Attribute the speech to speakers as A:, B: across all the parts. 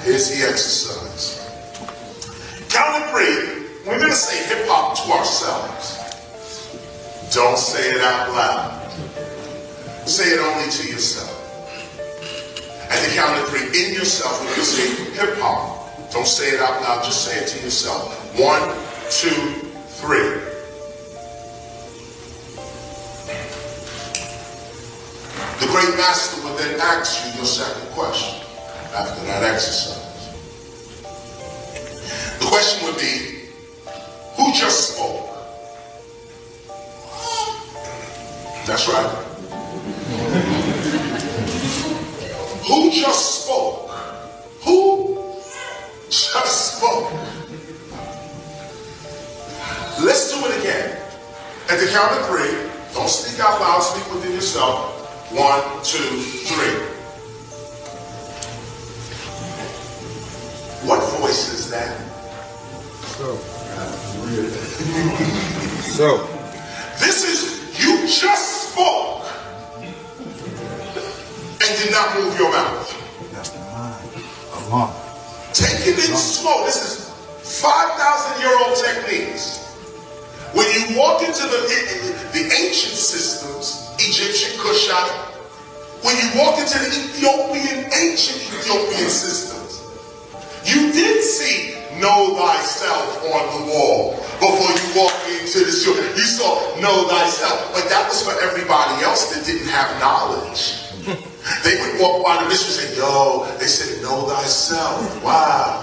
A: Here's the exercise. Count to 3. We're going to say hip hop to ourselves. Don't say it out loud. Say it only to yourself. At the count of 3, in yourself, we're going to say hip hop. Don't say it out loud, just say it to yourself. 1, 2, 3. The great master will then ask you your second question after that exercise. The question would be, who just spoke? That's right. Who just spoke? Who just spoke? Let's do it again. At the count of 3, don't speak out loud, speak within yourself. 1, 2, 3. What voice is that?
B: So.
A: This is, you just spoke and did not move your mouth.
B: That's the mind. Allah.
A: Take it in slow. This is 5,000-year-old techniques. When you walk into the ancient systems, Egyptian, Kushite, when you walk into the ancient Ethiopian systems, you did see know thyself on the wall before you walked into the store. You saw know thyself, but that was for everybody else that didn't have knowledge. They would walk by the mistress and say, yo, they said know thyself. Wow.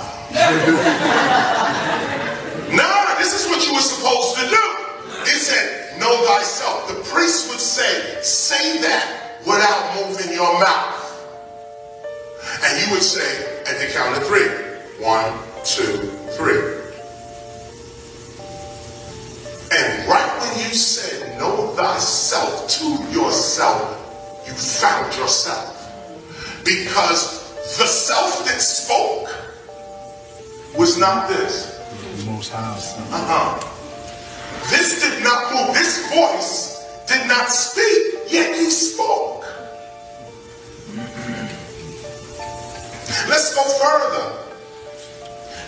A: Nah, this is what you were supposed to do. It said know thyself. The priest would say that without moving your mouth. And you would say at the count of 3. 1, 2, 3. And right when you said know thyself to yourself, you found yourself. Because the self that spoke was not this.
B: The Most High.
A: This did not move. This voice did not speak, yet you spoke. Let's go further.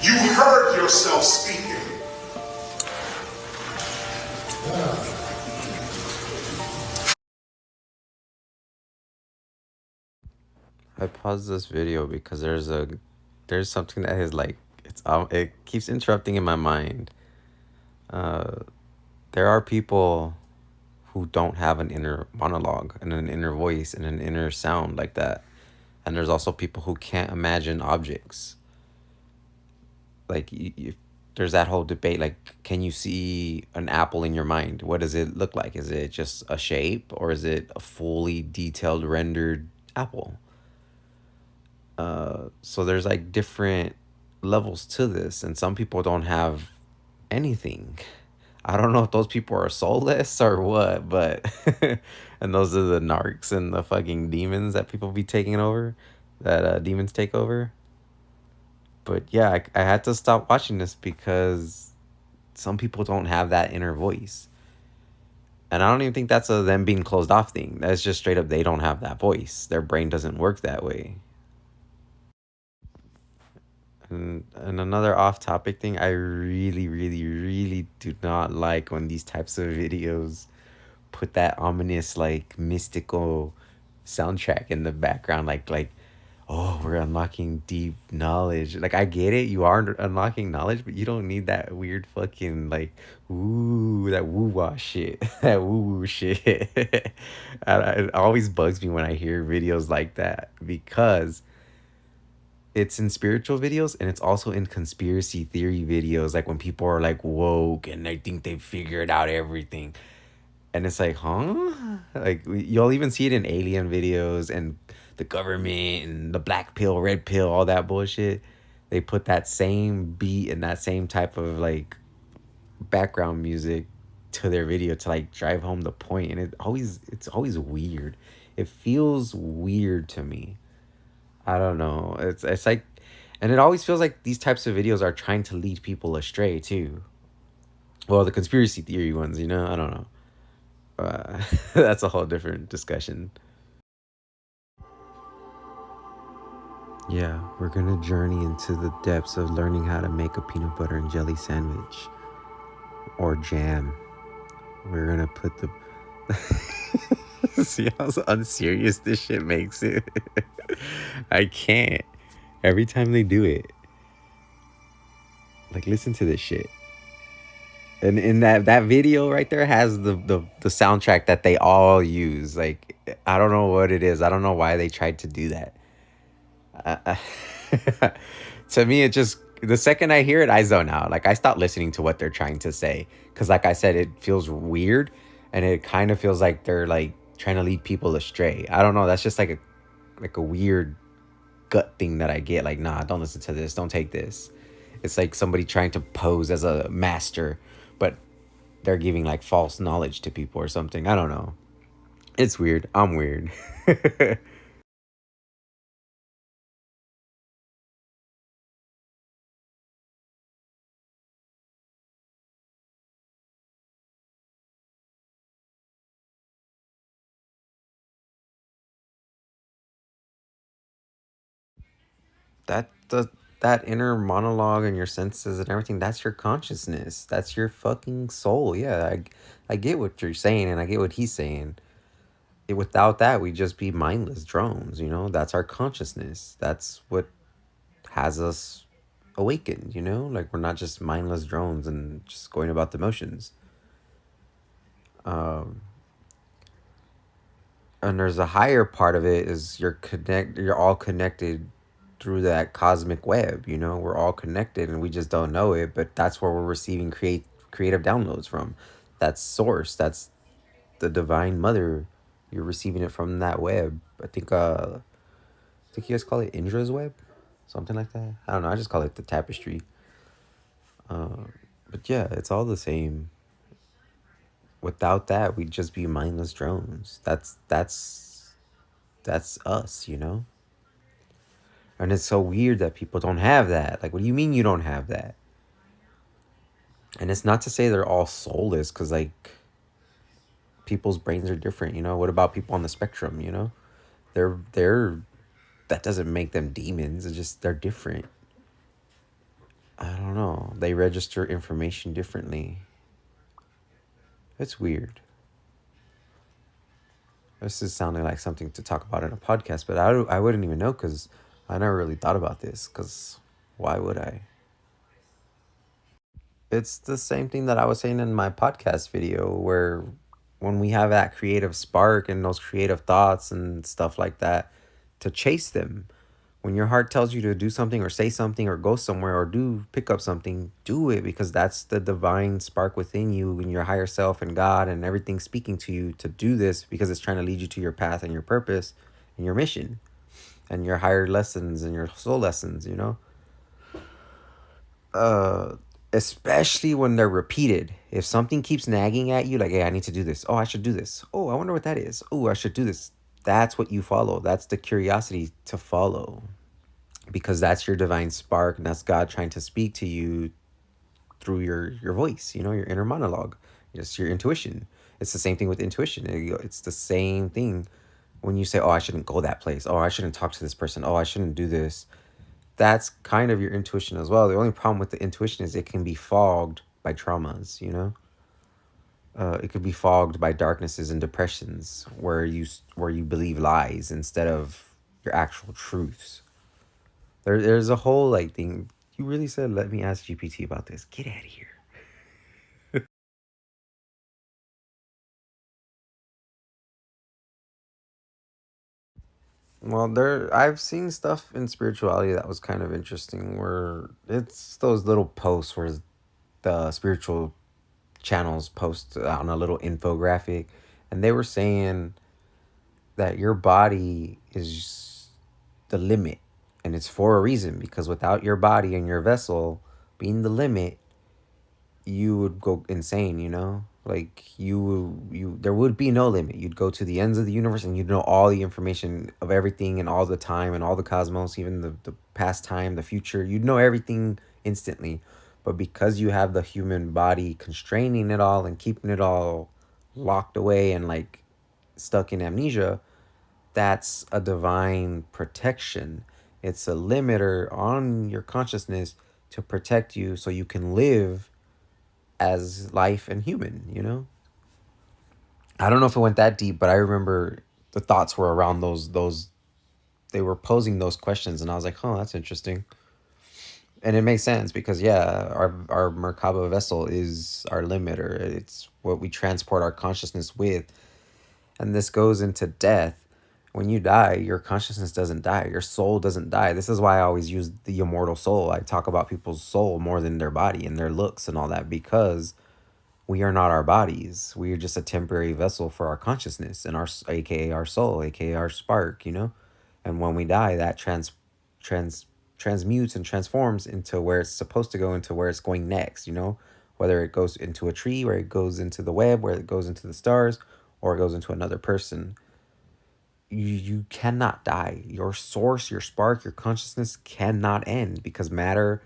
A: You heard yourself speaking.
C: I paused this video because there's something that is like it keeps interrupting in my mind. There are people who don't have an inner monologue and an inner voice and an inner sound like that, and there's also people who can't imagine objects. Like there's that whole debate, like, can you see an apple in your mind? What does it look like? Is it just a shape, or is it a fully detailed rendered apple? So there's like different levels to this, and some people don't have anything. I don't know if those people are soulless or what, but and those are the narcs and the fucking demons that people be taking over, that demons take over. But yeah, I had to stop watching this because some people don't have that inner voice. And I don't even think that's a them being closed off thing. That's just straight up they don't have that voice. Their brain doesn't work that way. And another off-topic thing, I really, really, really do not like when these types of videos put that ominous, like, mystical soundtrack in the background, like, oh, we're unlocking deep knowledge. Like, I get it, you are unlocking knowledge, but you don't need that weird fucking, like, ooh, that woo-wah shit, that woo-woo shit. It always bugs me when I hear videos like that, because it's in spiritual videos and it's also in conspiracy theory videos, like when people are like woke and they think they figured out everything, and it's like, huh? Like, you'll even see it in alien videos and the government and the black pill, red pill, all that bullshit. They put that same beat and that same type of like background music to their video to like drive home the point, and it's always weird. It feels weird to me. I don't know. It's like, and it always feels like these types of videos are trying to lead people astray too. Well, the conspiracy theory ones, you know, I don't know. That's a whole different discussion. Yeah, we're gonna journey into the depths of learning how to make a peanut butter and jelly sandwich or jam. We're gonna put the see how unserious this shit makes it. I can't. Every time they do it, like listen to this shit. And in that video right there has the soundtrack that they all use. Like I don't know what it is. I don't know why they tried to do that. To me, it just the second I hear it, I zone out. Like I stop listening to what they're trying to say because, like I said, it feels weird, and it kind of feels like they're like trying to lead people astray. I don't know. That's just like a weird gut thing that I get. Like, nah, don't listen to this. Don't take this. It's like somebody trying to pose as a master, but they're giving like false knowledge to people or something. I don't know. It's weird. I'm weird. that the that inner monologue and your senses and everything, that's your consciousness, that's your fucking soul. Yeah, I get what you're saying and I get what he's saying. Without that we'd just be mindless drones, you know. That's our consciousness. That's what has us awakened, you know. Like we're not just mindless drones and just going about the motions. um and there's a higher part of it is you're all connected through that cosmic web, you know. We're all connected and we just don't know it, but that's where we're receiving creative downloads from. That's source, that's the divine mother. You're receiving it from that web. I think you guys call it Indra's web, something like that. I don't know, I just call it the tapestry. But yeah, it's all the same. Without that we'd just be mindless drones. That's us, you know. And it's so weird that people don't have that. Like, what do you mean you don't have that? And it's not to say they're all soulless, because, like, people's brains are different, you know? What about people on the spectrum, you know? They're, that doesn't make them demons. It's just, they're different. I don't know. They register information differently. It's weird. This is sounding like something to talk about in a podcast, but I wouldn't even know because I never really thought about this, because why would I? It's the same thing that I was saying in my podcast video, where when we have that creative spark and those creative thoughts and stuff like that, to chase them. When your heart tells you to do something or say something or go somewhere or do pick up something, do it, because that's the divine spark within you and your higher self and God and everything speaking to you to do this, because it's trying to lead you to your path and your purpose and your mission and your higher lessons and your soul lessons, you know? uh Especially when they're repeated. If something keeps nagging at you, like, hey, I need to do this, oh, I should do this, oh, I wonder what that is, oh, I should do this, that's what you follow. That's the curiosity to follow, because that's your divine spark and that's God trying to speak to you through your voice, you know, your inner monologue, just your intuition. It's the same thing with intuition. It's the same thing when you say, oh, I shouldn't go that place, oh, I shouldn't talk to this person, oh, I shouldn't do this. That's kind of your intuition as well. The only problem with the intuition is it can be fogged by traumas, you know. It could be fogged by darknesses and depressions where you believe lies instead of your actual truths. There's a whole like thing. You really said let me ask GPT about this. Get out of here. Well, I've seen stuff in spirituality that was kind of interesting, where it's those little posts where the spiritual channels post on a little infographic, and they were saying that your body is the limit, and it's for a reason, because without your body and your vessel being the limit, you would go insane, you know. Like you there would be no limit. You'd go to the ends of the universe and you'd know all the information of everything and all the time and all the cosmos, even the past time, the future. You'd know everything instantly. But because you have the human body constraining it all and keeping it all locked away and stuck in amnesia, that's a divine protection. It's a limiter on your consciousness to protect you so you can live as life and human, you know? I don't know if it went that deep, but I remember the thoughts were around those they were posing those questions, and I was like, "Oh, that's interesting." And it makes sense because yeah, our Merkaba vessel is our limiter. It's what we transport our consciousness with. And this goes into death. When you die, your consciousness doesn't die. Your soul doesn't die. This is why I always use the immortal soul. I talk about people's soul more than their body and their looks and all that, because we are not our bodies. We are just a temporary vessel for our consciousness and our, aka our soul, aka our spark, you know? And when we die, that trans transmutes and transforms into where it's supposed to go, into where it's going next, you know? Whether it goes into a tree, where it goes into the web, where it goes into the stars, or it goes into another person. You cannot die. Your source, your spark, your consciousness cannot end, because matter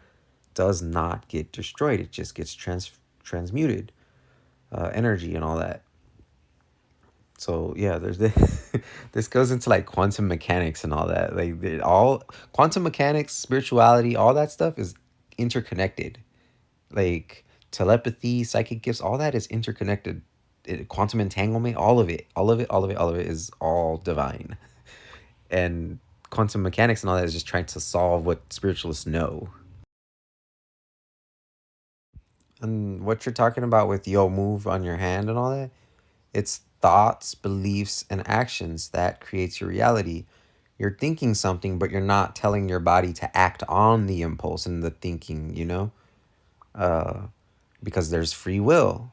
C: does not get destroyed. It just gets transmuted, energy and all that. So yeah, there's this. This goes into like quantum mechanics and all that. Like all quantum mechanics, spirituality, all that stuff is interconnected. Like telepathy, psychic gifts, all that is interconnected. Quantum entanglement, all of it, all of it is all divine. And quantum mechanics and all that is just trying to solve what spiritualists know. And what you're talking about with yo move on your hand and all that, it's thoughts, beliefs, and actions that creates your reality. You're thinking something, but you're not telling your body to act on the impulse and the thinking, you know? Uh, because there's free will.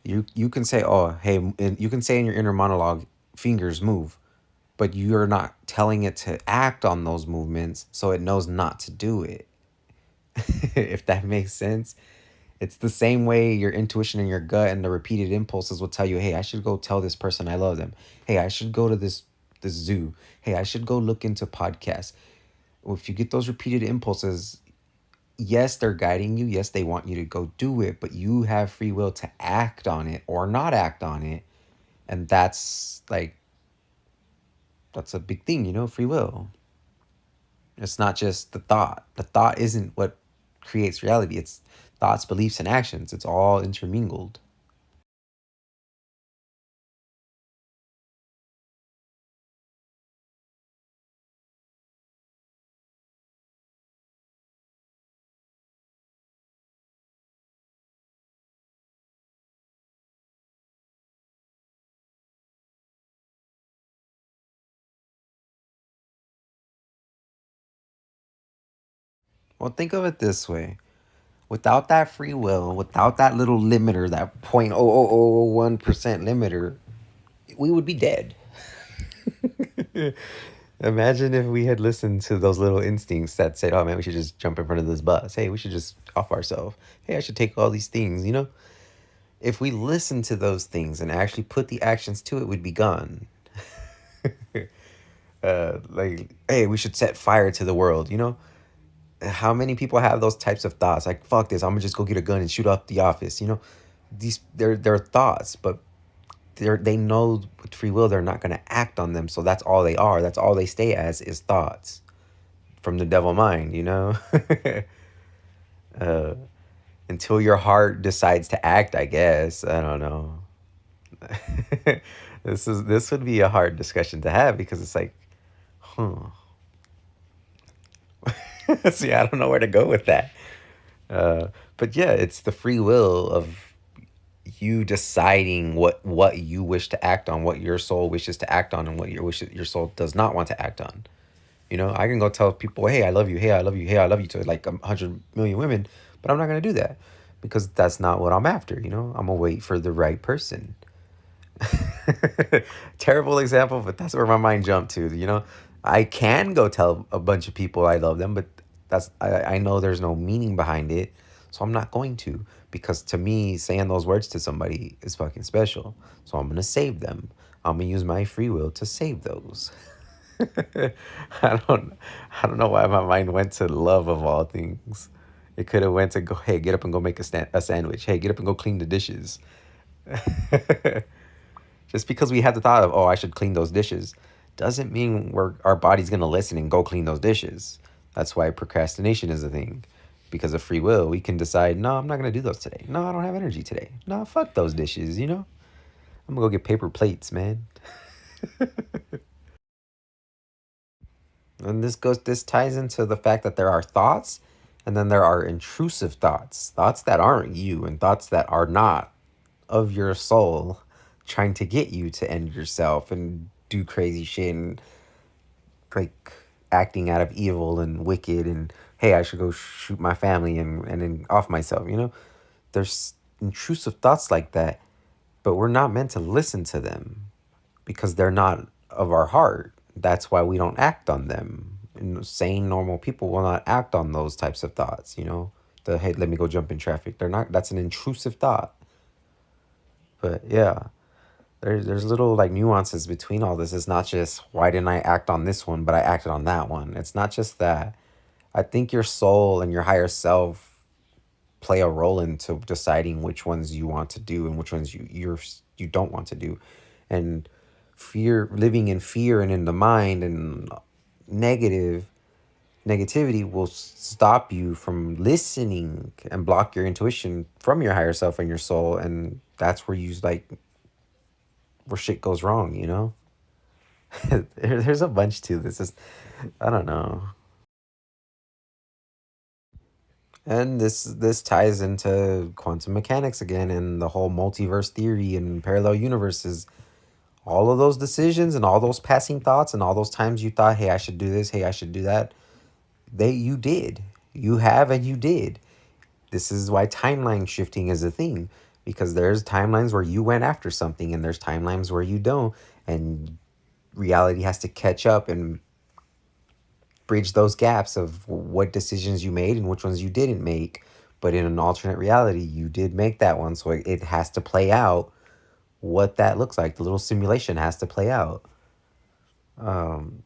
C: You can say, oh, hey, you can say in your inner monologue, fingers move, but you're not telling it to act on those movements, so it knows not to do it. If that makes sense. It's the same way your intuition and your gut and the repeated impulses will tell you, hey, I should go tell this person I love them. Hey, I should go to this zoo. Hey, I should go look into podcasts. Well, if you get those repeated impulses, yes, they're guiding you. Yes, they want you to go do it, but you have free will to act on it or not act on it. And that's a big thing, you know, free will. It's not just the thought. The thought isn't what creates reality. It's thoughts, beliefs, and actions. It's all intermingled. Well, think of it this way. Without that free will, without that little limiter, that 0.00001% limiter, we would be dead. Imagine if we had listened to those little instincts that said, oh man, we should just jump in front of this bus. Hey, we should just off ourselves. Hey, I should take all these things, you know? If we listened to those things and actually put the actions to it, we'd be gone. Like, hey, we should set fire to the world, you know? How many people have those types of thoughts? Like, fuck this, I'm gonna just go get a gun and shoot up the office, you know? They're thoughts, but they know with free will they're not gonna act on them, so that's all they are. That's all they stay as, is thoughts from the devil mind, you know? uh, until your heart decides to act, I guess. I don't know. This would be a hard discussion to have, because it's like, huh. See, I don't know where to go with that. But yeah, it's the free will of you deciding what you wish to act on, what your soul wishes to act on, and what your soul does not want to act on. You know, I can go tell people, hey, I love you, hey, I love you, hey, I love you, to like 100 million women, but I'm not gonna do that, because that's not what I'm after. You know, I'm gonna wait for the right person. Terrible example, but that's where my mind jumped to. You know, I can go tell a bunch of people I love them, but I know there's no meaning behind it, so I'm not going to, because to me, saying those words to somebody is fucking special. So I'm gonna save them. I'm gonna use my free will to save those. I don't I don't know why my mind went to love of all things. It could have went to go, hey, get up and go make a sandwich. Hey, get up and go clean the dishes. Just because we had the thought of, oh, I should clean those dishes, doesn't mean our body's gonna listen and go clean those dishes. That's why procrastination is a thing. Because of free will, we can decide, no, I'm not gonna do those today. No, I don't have energy today. No, fuck those dishes, you know? I'm gonna go get paper plates, man. And this ties into the fact that there are thoughts and then there are intrusive thoughts. Thoughts that aren't you and thoughts that are not of your soul trying to get you to end yourself and do crazy shit and like acting out of evil and wicked and hey, I should go shoot my family and then off myself, you know? There's intrusive thoughts like that, but we're not meant to listen to them because they're not of our heart. That's why we don't act on them. And sane, normal people will not act on those types of thoughts, you know? The hey, let me go jump in traffic. They're not, that's an intrusive thought. But yeah, there's little like nuances between all this. It's not just why didn't I act on this one, but I acted on that one. It's not just that. I think your soul and your higher self play a role into deciding which ones you want to do and which ones you don't want to do. And living in fear and in the mind and negativity will stop you from listening and block your intuition from your higher self and your soul, and that's where where shit goes wrong, you know. There's a bunch to this. I don't know. And this ties into quantum mechanics again and the whole multiverse theory and parallel universes. All of those decisions and all those passing thoughts and all those times you thought, hey, I should do this, hey, I should do that, you did. You have and you did. This is why timeline shifting is a thing, because there's timelines where you went after something and there's timelines where you don't, and reality has to catch up and bridge those gaps of what decisions you made and which ones you didn't make. But in an alternate reality, you did make that one, so it has to play out what that looks like. The little simulation has to play out. And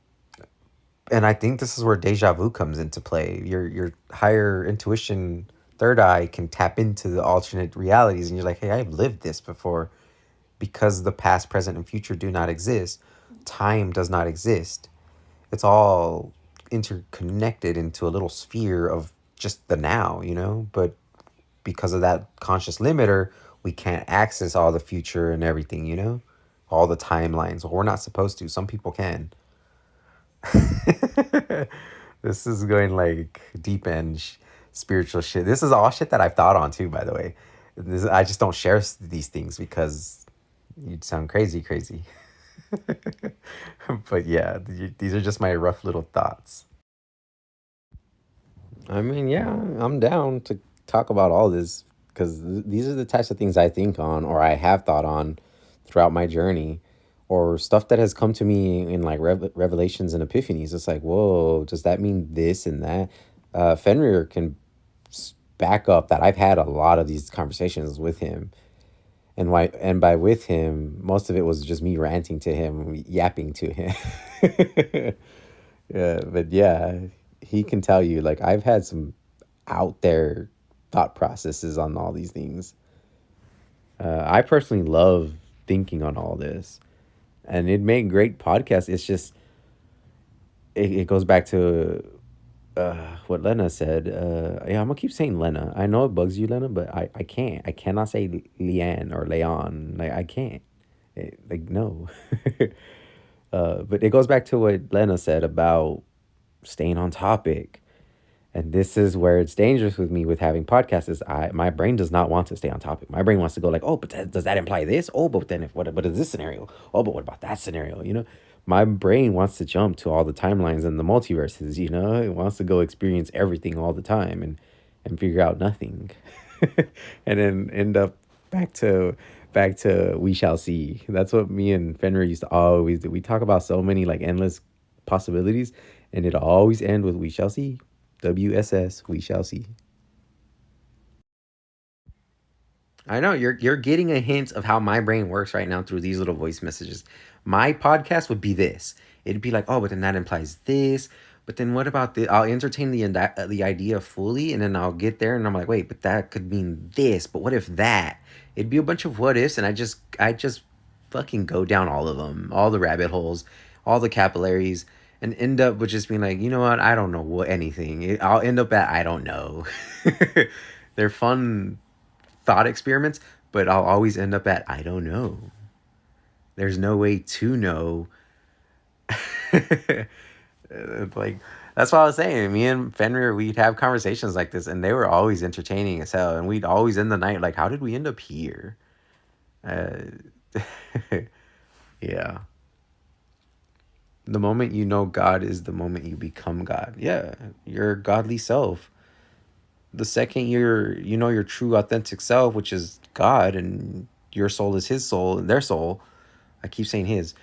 C: I think this is where deja vu comes into play. Your higher intuition, third eye, can tap into the alternate realities, and you're like, hey, I've lived this before. Because the past, present, and future do not exist, time does not exist. It's all interconnected into a little sphere of just the now, you know? But because of that conscious limiter, we can't access all the future and everything, you know? All the timelines. Well, we're not supposed to. Some people can. This is going like deep end spiritual shit. This is all shit that I've thought on too, by the way. I just don't share these things because you'd sound crazy. But yeah, these are just my rough little thoughts. I mean, yeah, I'm down to talk about all this because these are the types of things I think on or I have thought on throughout my journey, or stuff that has come to me in like revelations and epiphanies. It's like, whoa, does that mean this and that? Fenrir can back up that I've had a lot of these conversations with him. And by with him, most of it was just me ranting to him, yapping to him. Yeah, but yeah, he can tell you like I've had some out there thought processes on all these things. I personally love thinking on all this, and it made great podcasts. It's just it goes back to what Lena said. Yeah, I'm gonna keep saying Lena. I know it bugs you, Lena, but I can't. I cannot say Leanne or Leon. Like I can't. Like no. But it goes back to what Lena said about staying on topic. And this is where it's dangerous with me with having podcasts is my brain does not want to stay on topic. My brain wants to go like, oh, but does that imply this? Oh, but then what is this scenario? Oh, but what about that scenario? You know, my brain wants to jump to all the timelines and the multiverses, you know, it wants to go experience everything all the time and figure out nothing. And then end up back to we shall see. That's what me and Fenrir used to always do. We talk about so many like endless possibilities, and it always end with we shall see. WSS, we shall see. I know you're getting a hint of how my brain works right now through these little voice messages. My podcast would be this. It'd be like, oh, but then that implies this. But then what about the? I'll entertain the idea fully, and then I'll get there, and I'm like, wait, but that could mean this. But what if that? It'd be a bunch of what ifs, and I just fucking go down all of them, all the rabbit holes, all the capillaries, and end up with just being like, you know what, I don't know what anything. I'll end up at I don't know. They're fun thought experiments, but I'll always end up at I don't know. There's no way to know. Like, that's what I was saying. Me and Fenrir, we'd have conversations like this, and they were always entertaining as hell. And we'd always end the night like, how did we end up here? Uh, yeah. The moment you know God is the moment you become God. Yeah, your godly self. The second you know your true authentic self, which is God, and your soul is his soul and their soul. I keep saying his.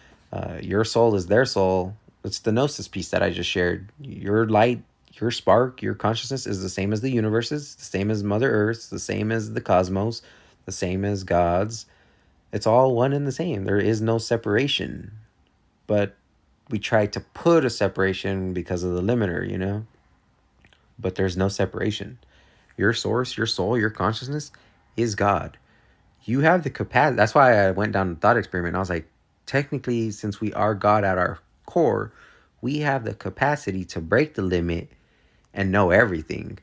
C: Your soul is their soul. It's the gnosis piece that I just shared. Your light, your spark, your consciousness is the same as the universe's, the same as Mother Earth's, the same as the cosmos, the same as God's. It's all one and the same. There is no separation. But we try to put a separation because of the limiter, you know? But there's no separation. Your source, your soul, your consciousness is God. You have the capacity. That's why I went down the thought experiment. I was like, technically, since we are God at our core, we have the capacity to break the limit and know everything,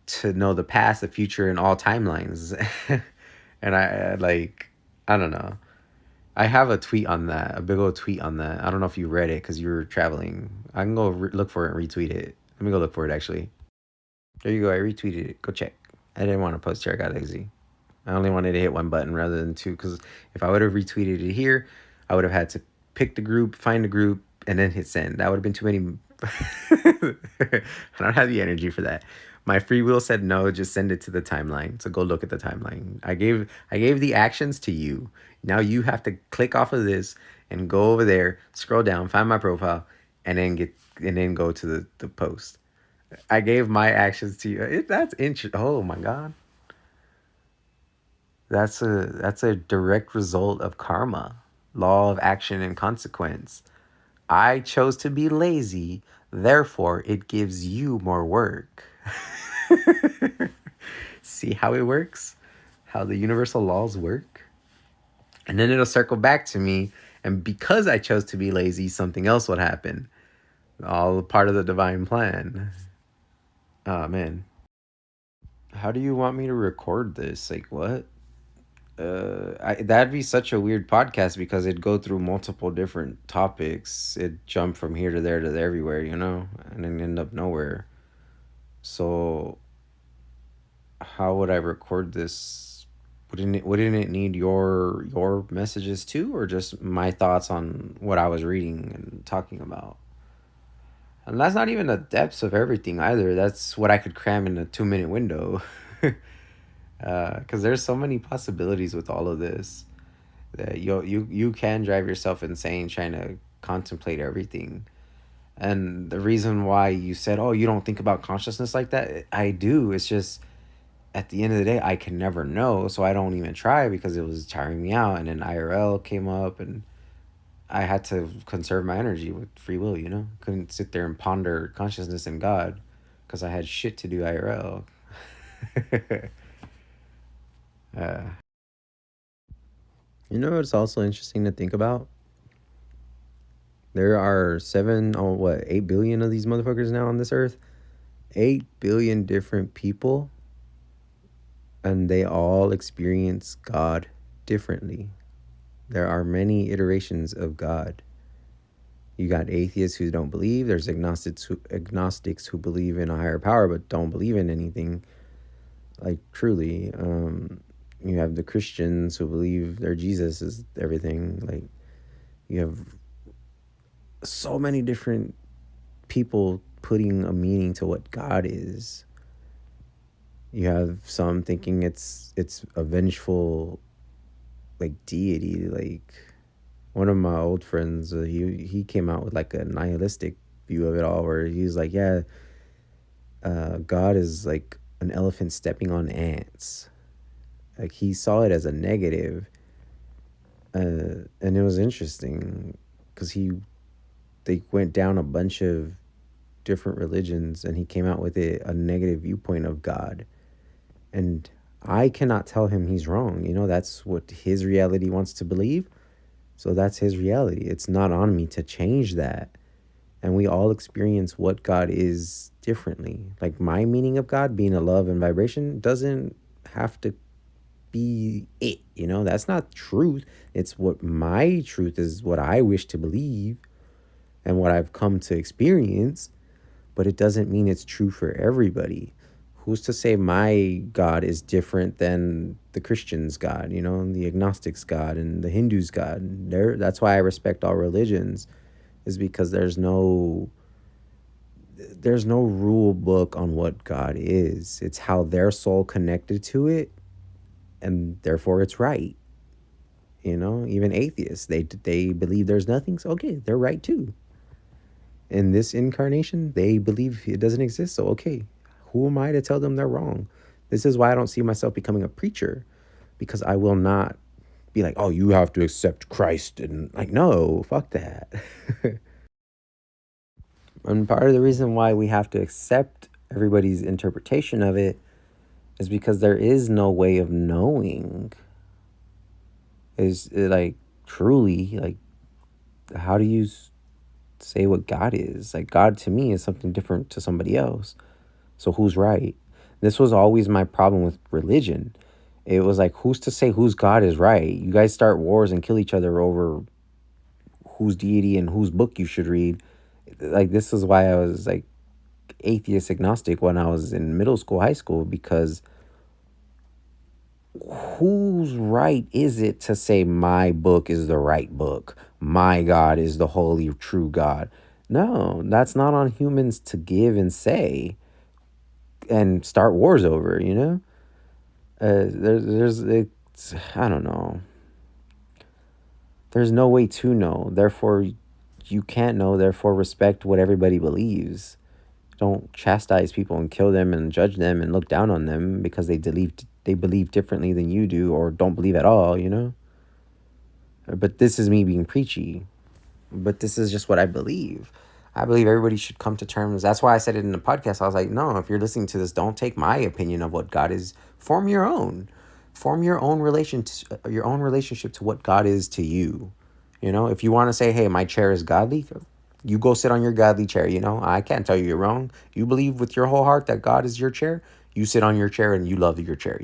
C: to know the past, the future, and all timelines. And I don't know. I have a tweet on that, a big old tweet on that. I don't know if you read it because you were traveling. I can go look for it and retweet it. Let me go look for it, actually. There you go. I retweeted it. Go check. I didn't want to post here. I got lazy. I only wanted to hit one button rather than two, because if I would have retweeted it here, I would have had to pick the group, find the group, and then hit send. That would have been too many. I don't have the energy for that. My free will said no, just send it to the timeline. So go look at the timeline. I gave the actions to you. Now you have to click off of this and go over there, scroll down, find my profile, and then go to the post. I gave my actions to you. That's interesting. Oh my God. That's a direct result of karma, law of action and consequence. I chose to be lazy, therefore it gives you more work. See how it works? How the universal laws work? And then it'll circle back to me, and because I chose to be lazy, something else would happen. All part of the divine plan. Oh man. How do you want me to record this? Like, what? That'd be such a weird podcast because it'd go through multiple different topics. It'd jump from here to there to there, everywhere, you know, and then end up nowhere. So how would I record this? Wouldn't it need your messages too, or just my thoughts on what I was reading and talking about? And that's not even the depths of everything either. That's what I could cram in a 2-minute window. Because there's so many possibilities with all of this that you can drive yourself insane trying to contemplate everything. And the reason why you said, oh, you don't think about consciousness like that, I do. It's just at the end of the day, I can never know, so I don't even try because it was tiring me out. And then IRL came up, and I had to conserve my energy with free will, you know? Couldn't sit there and ponder consciousness and God because I had shit to do IRL. You know what's also interesting to think about? There are 8 billion of these motherfuckers now on this earth. 8 billion different people, and they all experience God differently. There are many iterations of God. You got atheists who don't believe. There's agnostics who believe in a higher power but don't believe in anything, like, truly. You have the Christians who believe their Jesus is everything. Like, you have so many different people putting a meaning to what God is. You have some thinking it's a vengeful, like, deity. Like, one of my old friends, he came out with like a nihilistic view of it all, where he's like, yeah, God is like an elephant stepping on ants. Like, he saw it as a negative. And it was interesting because they went down a bunch of different religions, and he came out with a negative viewpoint of God. And I cannot tell him he's wrong. You know, that's what his reality wants to believe. So that's his reality. It's not on me to change that. And we all experience what God is differently. Like my meaning of God being a love and vibration doesn't have to be it, that's not truth. It's what my truth is, what I wish to believe and what I've come to experience, but it doesn't mean it's true for everybody. Who's to say my God is different than the Christian's God, the agnostic's God and the Hindu's God? That's why I respect all religions, is because there's no rule book on what God is. It's how their soul connected to it, and therefore it's right. Even atheists, they believe there's nothing, so okay, they're right too. In this incarnation, they believe it doesn't exist, so okay, who am I to tell them they're wrong? This is why I don't see myself becoming a preacher, because I will not be like, oh, you have to accept Christ, and like, no, fuck that. And part of the reason why we have to accept everybody's interpretation of it is because there is no way of knowing. Is like truly, like, how do you say what God is? Like, God to me is something different to somebody else. So who's right? This was always my problem with religion. It was like, who's to say whose God is right? You guys start wars and kill each other over whose deity and whose book you should read. Like, this is why I was like atheist agnostic when I was in middle school, high school, because whose right is it to say my book is the right book? My God is the holy, true God. No, that's not on humans to give and say and start wars over, I don't know. There's no way to know. Therefore, you can't know. Therefore, respect what everybody believes. Don't chastise people and kill them and judge them and look down on them because they believe differently than you do, or don't believe at all, But this is me being preachy. But this is just what I believe. I believe everybody should come to terms. That's why I said it in the podcast. I was like, no, if you're listening to this, don't take my opinion of what God is. Form your own. Form your own relationship to what God is to you. If you want to say, hey, my chair is godly, you go sit on your godly chair, I can't tell you you're wrong. You believe with your whole heart that God is your chair, you sit on your chair and you love your chair,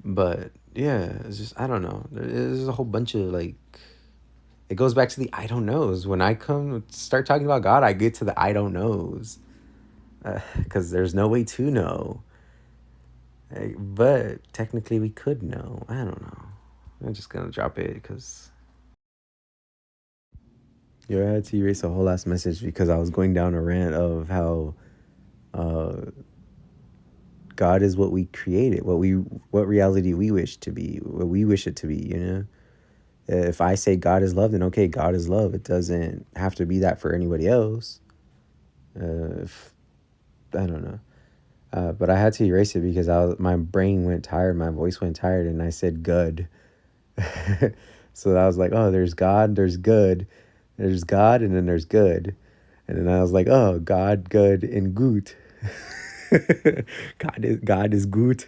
C: But yeah, it's just, I don't know. There's a whole bunch of like, it goes back to the I don't knows. When I start talking about God, I get to the I don't knows. Because there's no way to know. But technically we could know. I don't know. I'm just going to drop it because I had to erase a whole last message because I was going down a rant of how God is what we created, what reality we wish to be, what we wish it to be, If I say God is love, then okay, God is love. It doesn't have to be that for anybody else. I don't know. But I had to erase it because my brain went tired, my voice went tired, and I said good. So I was like, oh, there's God, there's good. There's God, and then there's good. And then I was like, oh, God, good, and gut. God is gut.